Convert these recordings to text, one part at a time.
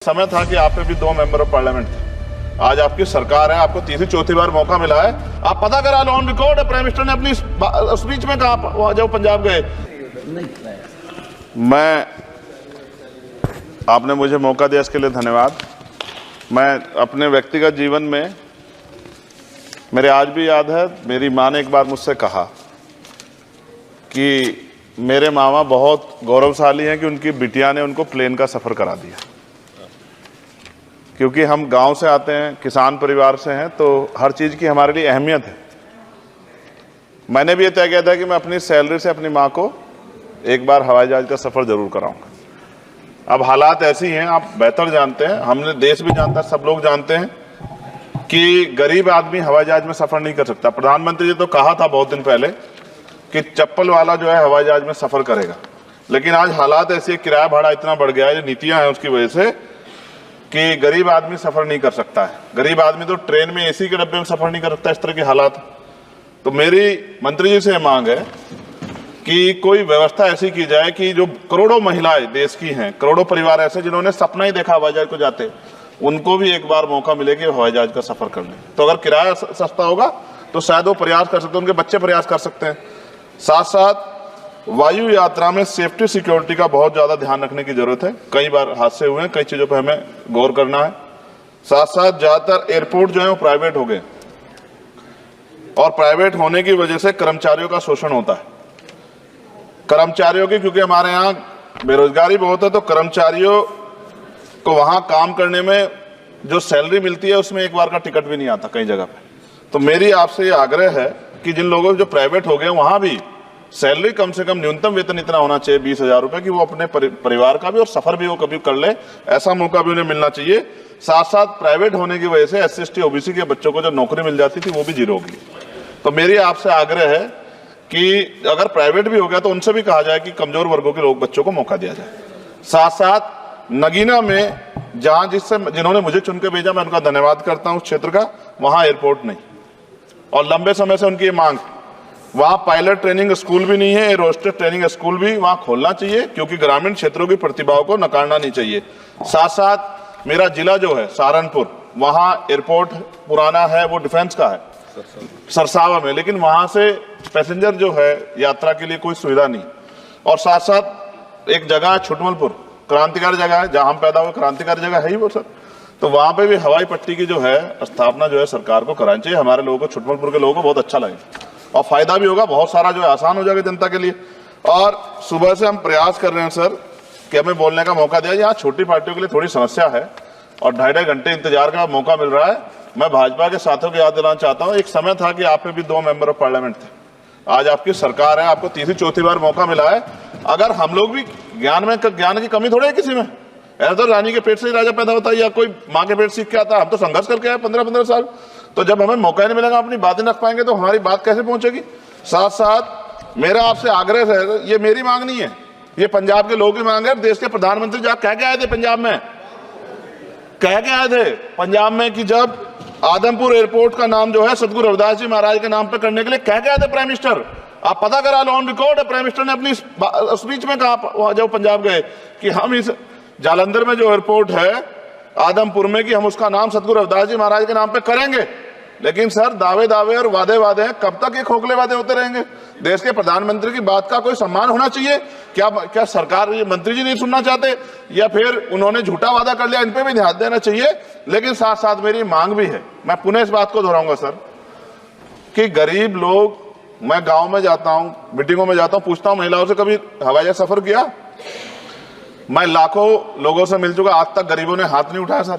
समय था कि आप पे भी 2 मेंबर ऑफ पार्लियामेंट थे। आज आपकी सरकार है, आपको तीसरी चौथी बार मौका मिला है। आप पता करा लो, ऑन रिकॉर्ड है, प्राइम मिनिस्टर ने अपनी स्पीच में कहा जब पंजाब गए। मैं आपने मुझे मौका दिया, इसके लिए धन्यवाद। मैं अपने व्यक्तिगत जीवन में, मेरे आज भी याद है, मेरी माँ ने एक बार मुझसे कहा कि मेरे मामा बहुत गौरवशाली हैं कि उनकी बिटिया ने उनको प्लेन का सफ़र करा दिया। क्योंकि हम गांव से आते हैं, किसान परिवार से हैं, तो हर चीज़ की हमारे लिए अहमियत है। मैंने भी ये तय किया था कि मैं अपनी सैलरी से अपनी माँ को एक बार हवाई जहाज का सफ़र जरूर कराऊंगा। अब हालात ऐसी हैं, आप बेहतर जानते हैं, हमने देश भी जानता है, सब लोग जानते हैं कि गरीब आदमी हवाई जहाज में सफ़र नहीं कर सकता। प्रधानमंत्री जी तो कहा था बहुत दिन पहले कि चप्पल वाला जो है हवाई जहाज में सफ़र करेगा, लेकिन आज हालात ऐसी, किराया भाड़ा इतना बढ़ गया है, जो नीतियाँ हैं उसकी वजह से, कि गरीब आदमी सफर नहीं कर सकता है। गरीब आदमी तो ट्रेन में एसी के डब्बे में सफर नहीं कर सकता, इस तरह के हालात। तो मेरी मंत्री जी से मांग है कि कोई व्यवस्था ऐसी की जाए कि जो करोड़ों महिलाएं देश की हैं, करोड़ों परिवार ऐसे जिन्होंने सपना ही देखा हवाई जहाज को जाते, उनको भी एक बार मौका मिले कि हवाई जहाज का सफर कर लें। तो अगर किराया सस्ता होगा तो शायद वो प्रयास कर सकते हैं, उनके बच्चे प्रयास कर सकते हैं। साथ साथ वायु यात्रा में सेफ्टी सिक्योरिटी का बहुत ज्यादा ध्यान रखने की जरूरत है। कई बार हादसे हुए हैं, कई चीजों पर हमें गौर करना है। साथ साथ ज्यादातर एयरपोर्ट जो है वो प्राइवेट हो गए, और प्राइवेट होने की वजह से कर्मचारियों का शोषण होता है। कर्मचारियों की, क्योंकि हमारे यहाँ बेरोजगारी बहुत है, तो कर्मचारियों को वहां काम करने में जो सैलरी मिलती है उसमें एक बार का टिकट भी नहीं आता कई जगह पे। तो मेरी आपसे ये आग्रह है कि जिन लोगों जो प्राइवेट हो गए वहां भी सैलरी कम से कम न्यूनतम वेतन इतना होना चाहिए 20,000 रुपए, कि वो अपने परिवार का भी और सफर भी वो कभी कर ले, ऐसा मौका भी उन्हें मिलना चाहिए। साथ साथ प्राइवेट होने की वजह से SC ST OBC के बच्चों को जो नौकरी मिल जाती थी वो भी जीरो होगी। तो मेरी आपसे आग्रह है कि अगर प्राइवेट भी हो गया तो उनसे भी कहा जाए कि कमजोर वर्गों के लोग बच्चों को मौका दिया जाए। साथ साथ नगीना में जहां जिन्होंने मुझे चुन के भेजा, मैं उनका धन्यवाद करता हूं, उस क्षेत्र का, वहां एयरपोर्ट नहीं, और लंबे समय से उनकी ये मांग, वहां पायलट ट्रेनिंग स्कूल भी नहीं है, एरोस्टेस ट्रेनिंग स्कूल भी वहां खोलना चाहिए, क्योंकि ग्रामीण क्षेत्रों की प्रतिभाओं को नकारना नहीं चाहिए। साथ साथ मेरा जिला जो है सहारनपुर, वहां एयरपोर्ट पुराना है, वो डिफेंस का है सरसावा में, लेकिन वहां से पैसेंजर जो है यात्रा के लिए कोई सुविधा नहीं। और साथ साथ एक जगह है छुटमलपुर, क्रांतिकारी जगह है, जहां हम पैदा हुए, क्रांतिकारी जगह है ही वो सर। तो वहां पे भी हवाई पट्टी की जो है स्थापना जो है सरकार को करानी चाहिए। हमारे लोगों को, छुटमलपुर के लोगों को बहुत अच्छा लगेगा और फायदा भी होगा, बहुत सारा जो है आसान हो जाएगा जनता के लिए। और सुबह से हम प्रयास कर रहे हैं सर कि हमें बोलने का मौका दिया। यहाँ छोटी पार्टियों के लिए थोड़ी समस्या है और 2.5 घंटे इंतजार का मौका मिल रहा है। मैं भाजपा के साथियों को याद दिलाना चाहता हूँ, एक समय था कि आप पे भी 2 मेंबर ऑफ पार्लियामेंट थे। आज आपकी सरकार है, आपको तीसरी चौथी बार मौका मिला है। अगर हम लोग भी ज्ञान की कमी थोड़ी है किसी में, ऐसा तो रानी के पेट से ही राजा पैदा होता है या कोई माँ के पेट सीख के आता है। हम तो संघर्ष करके आए 15-15 साल। तो जब हमें मौका नहीं मिलेगा, अपनी बातें रख पाएंगे, तो हमारी बात कैसे पहुंचेगी। साथ साथ मेरा आपसे आग्रह है, ये मेरी मांग नहीं है, ये पंजाब के लोगों की मांग है। देश के प्रधानमंत्री जब कह के आए थे पंजाब में, कह के आए थे पंजाब में कि जब आदमपुर एयरपोर्ट का नाम जो है सतगुरु रविदास जी महाराज के नाम पे करने के लिए कह के आए थे प्राइम मिनिस्टर। आप पता करा लो, ऑन रिकॉर्ड है, प्राइम मिनिस्टर ने अपनी स्पीच में कहा जब पंजाब गए कि हम इस जालंधर में जो एयरपोर्ट है आदमपुर में, कि हम उसका नाम सतगुरु रविदास जी महाराज के नाम पे करेंगे। लेकिन सर दावे और वादे हैं, कब तक ये खोखले वादे होते रहेंगे। देश के प्रधानमंत्री की बात का कोई सम्मान होना चाहिए। क्या सरकार, ये मंत्री जी नहीं सुनना चाहते, या फिर उन्होंने झूठा वादा कर लिया, इन पे भी ध्यान देना चाहिए। लेकिन साथ साथ मेरी मांग भी है, मैं पुनः इस बात को दोहराऊंगा सर, कि गरीब लोग, मैं गाँव में जाता हूँ, मीटिंगों में जाता हूँ, पूछता हूँ महिलाओं से, कभी हवाई जहाज सफर किया। मैं लाखों लोगों से मिल चुका, आज तक गरीबों ने हाथ नहीं उठाया सर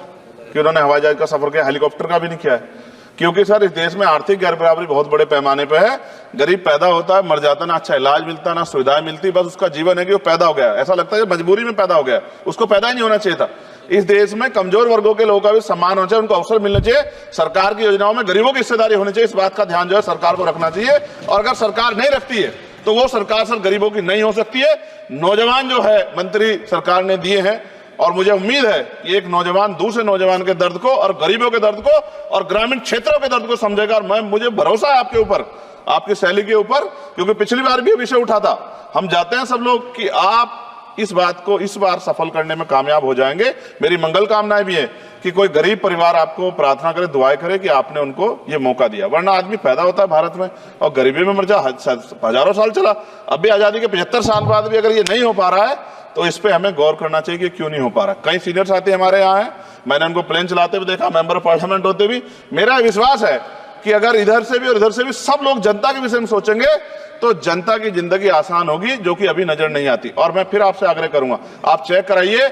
कि उन्होंने हवाई जहाज का सफर किया, हेलीकॉप्टर का भी नहीं किया है। क्योंकि सर इस देश में आर्थिक गैर बराबरी बहुत बड़े पैमाने पे है। गरीब पैदा होता है, मर जाता, ना अच्छा इलाज मिलता, ना सुविधाएं मिलती, बस उसका जीवन है कि वो पैदा हो गया, ऐसा लगता है मजबूरी में पैदा हो गया, उसको पैदा ही नहीं होना चाहिए था। इस देश में कमजोर वर्गों के लोगों का भी सम्मान होना चाहिए, उनको अवसर मिलना चाहिए। सरकार की योजनाओं में गरीबों की हिस्सेदारी होनी चाहिए, इस बात का ध्यान जो है सरकार को रखना चाहिए। और अगर सरकार नहीं रखती है तो वो सरकार सर गरीबों की नहीं हो सकती है। नौजवान जो है मंत्री सरकार ने दिए हैं, और मुझे उम्मीद है कि एक नौजवान दूसरे नौजवान के दर्द को और गरीबों के दर्द को और ग्रामीण क्षेत्रों के दर्द को समझेगा। और मुझे भरोसा है आपके ऊपर, आपकी शैली के ऊपर, क्योंकि पिछली बार भी विषय उठा था। हम जाते हैं सब लोग कि आप इस बात को इस बार सफल करने में कामयाब हो जाएंगे। मेरी मंगल कामनाएं भी है कि कोई गरीब परिवार आपको प्रार्थना करे, दुआएं करे कि आपने उनको ये मौका दिया। वरना आदमी पैदा होता है भारत में और गरीबी में मर जा, हजारों साल चला। अब भी आजादी के 75 साल बाद भी अगर ये नहीं हो पा रहा है तो इस पे हमें गौर करना चाहिए कि क्यों नहीं हो पा रहा। कई सीनियर साथी हमारे यहाँ हैं, मैंने उनको प्लेन चलाते हुए देखा, मेंबर ऑफ पार्लियामेंट होते भी। मेरा विश्वास है कि अगर इधर से भी और इधर से भी सब लोग जनता के विषय में सोचेंगे तो जनता की जिंदगी आसान होगी, जो कि अभी नजर नहीं आती। और मैं फिर आपसे आग्रह करूंगा, आप चेक कराइए,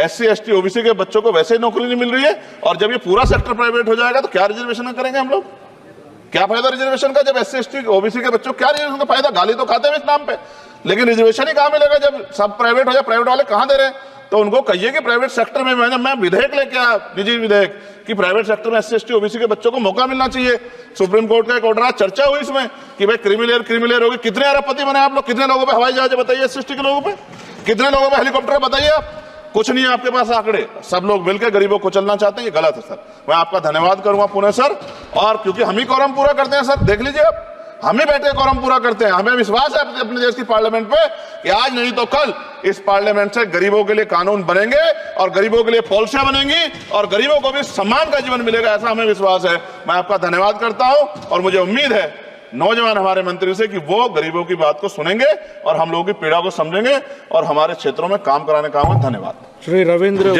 SC ST OBC के बच्चों को वैसे ही नौकरी नहीं मिल रही है, और जब ये पूरा सेक्टर प्राइवेट हो जाएगा तो क्या रिजर्वेशन करेंगे हम लोग? क्या फायदा रिजर्वेशन का? जब SC ST OBC के बच्चों क्या रिजर्वेशन का फायदा? गाली तो खाते हैं इस नाम पे, लेकिन रिजर्वेशन ही कहां मिलेगा जब सब प्राइवेट हो जाए? प्राइवेट वाले कहां दे रहे हैं? तो उनको कहिए कि प्राइवेट सेक्टर में मैं विधेयक लेके आया, निजी विधेयक, कि प्राइवेट सेक्टर में SC ST OBC के बच्चों को मौका मिलना चाहिए। सुप्रीम कोर्ट का एक ऑर्डर, चर्चा हुई इसमें कि भाई क्रिमिलेयर होगी। कितने अरबपति बने आप लोग? कितने लोगों पे हवाई जहाज बताइए? SC ST के लोगों पे कितने लोगों पे हेलीकॉप्टर बताइए? आप कुछ नहीं है आपके पास आंकड़े। सब लोग मिलकर गरीबों को चलना चाहते हैं, ये गलत है सर। मैं आपका धन्यवाद करूंगा पुणे सर, और क्योंकि हम ही कोरम पूरा करते हैं सर, देख लीजिए आप, हम ही बैठे कोरम पूरा करते हैं। हमें विश्वास है अपने देश की पार्लियामेंट पे कि आज नहीं तो कल इस पार्लियामेंट से गरीबों के लिए कानून बनेंगे और गरीबों के लिए पॉलिसियां बनेंगी और गरीबों को भी सम्मान का जीवन मिलेगा, ऐसा हमें विश्वास है। मैं आपका धन्यवाद करता हूं और मुझे उम्मीद है नौजवान हमारे मंत्री से कि वो गरीबों की बात को सुनेंगे और हम लोगों की पीड़ा को समझेंगे और हमारे क्षेत्रों में काम कराने का। धन्यवाद। श्री रविंद्र